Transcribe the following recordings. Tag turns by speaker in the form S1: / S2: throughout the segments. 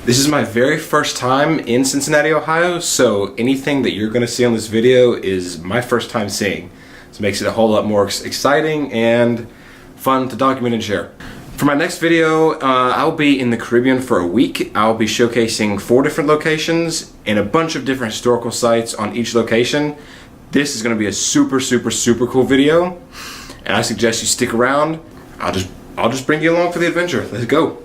S1: This is my very first time in Cincinnati, Ohio, so anything that you're going to see on this video is my first time seeing. So it makes it a whole lot more exciting and fun to document and share. For my next video, I'll be in the Caribbean for a week. I'll be showcasing 4 different locations and a bunch of different historical sites on each location. This is going to be a super cool video, and I suggest you stick around. I'll just bring you along for the adventure. Let's go.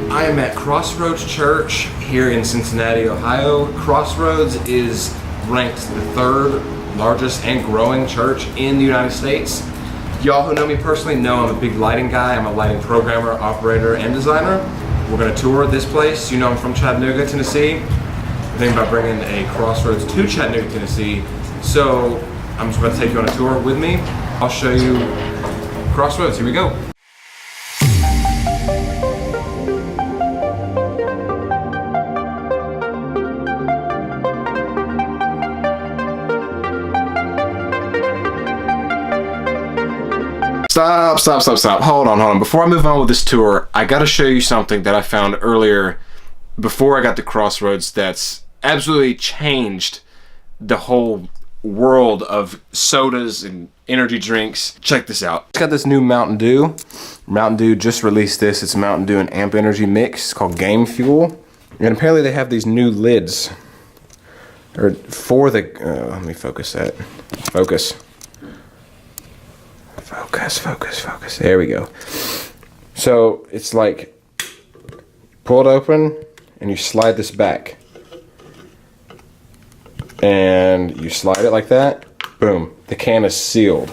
S1: I am at Crossroads Church here in Cincinnati, Ohio. Crossroads is ranked the 3rd largest and growing church in the United States. Y'all who know me personally know I'm a big lighting guy. I'm a lighting programmer, operator, and designer. We're gonna tour this place. You know I'm from Chattanooga, Tennessee. I'm thinking about bringing a Crossroads to Chattanooga, Tennessee. So I'm just about to take you on a tour with me. I'll show you Crossroads. Here we go. Stop. Hold on. Before I move on with this tour, I gotta show you something that I found earlier before I got to Crossroads that's absolutely changed the whole world of sodas and energy drinks. Check this out. It's got this new Mountain Dew. Mountain Dew just released this. It's Mountain Dew and Amp Energy mix. It's called Game Fuel. And apparently they have these new lids. Or for the, let me focus that. Focus. There we go. So it's like pull it open and you slide this back. And you slide it like that. Boom. The can is sealed.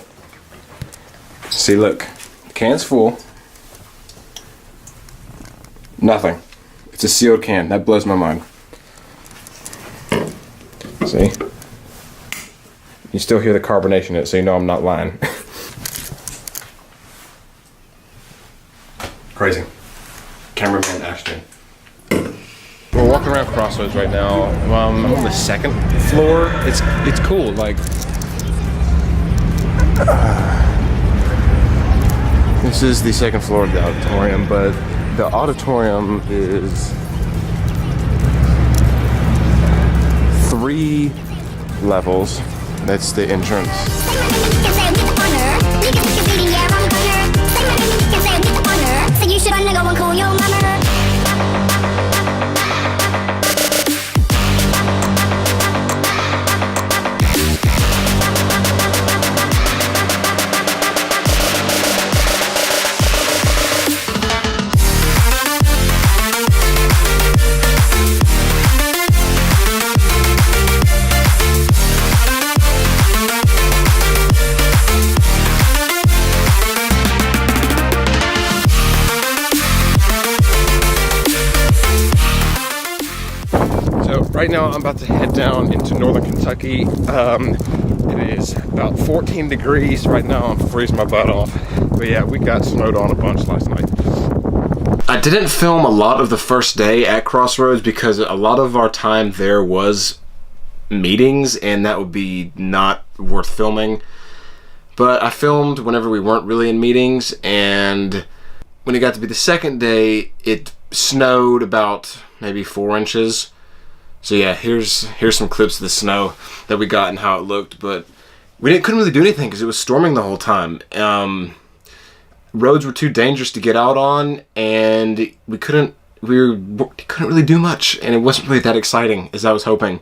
S1: See, look. The can's full. Nothing. It's a sealed can. That blows my mind. See? You still hear the carbonation in it, so you know I'm not lying. Crazy. Cameraman Ashton. We're walking around Crossroads right now. I'm on the 2nd floor. It's cool. Like, this is the 2nd floor of the auditorium, but the auditorium is 3 levels. That's the entrance. Right now I'm about to head down into northern Kentucky. It is about 14 degrees right now. I'm freezing my butt off. But yeah, we got snowed on a bunch last night. I didn't film a lot of the first day at Crossroads because a lot of our time there was meetings and that would be not worth filming. But I filmed whenever we weren't really in meetings, and when it got to be the 2nd day, it snowed about maybe 4 inches. So yeah, here's some clips of the snow that we got and how it looked, but we couldn't really do anything because it was storming the whole time. Roads were too dangerous to get out on, and we couldn't really do much, and it wasn't really that exciting as I was hoping.